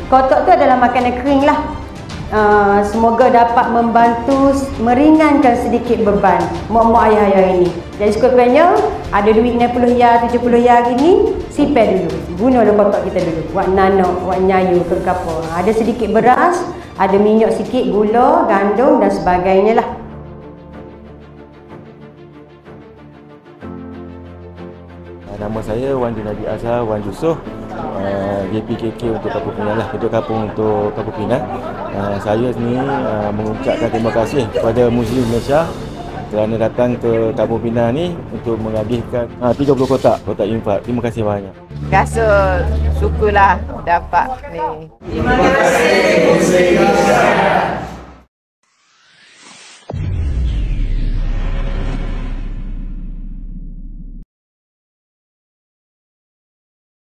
Kotak tu adalah makanan kering lah. Semoga dapat membantu meringankan sedikit beban mak-mak ayah-ayah ini. Jadi sekurang-kurangnya ada duit 60 ya, 70 ya hari ni, simpan dulu. Gunalah kotak kita dulu. Buat nanok, buat nyayu ke apa. Ada sedikit beras, ada minyak sikit, gula, gandum dan sebagainya lah. Nama saya Wan Junadi Azhar Wan Yusof, JPKK untuk Kampung Pinang lah, Ketua Kampung untuk Kampung Pinang. Saya ni mengucapkan terima kasih kepada Muslim Malaysia kerana datang ke Kampung Pinang ni untuk menghadiahkan 30 kotak infak. Terima kasih banyak. Rasa syukurlah dapat ni. Terima kasih Muslim Malaysia.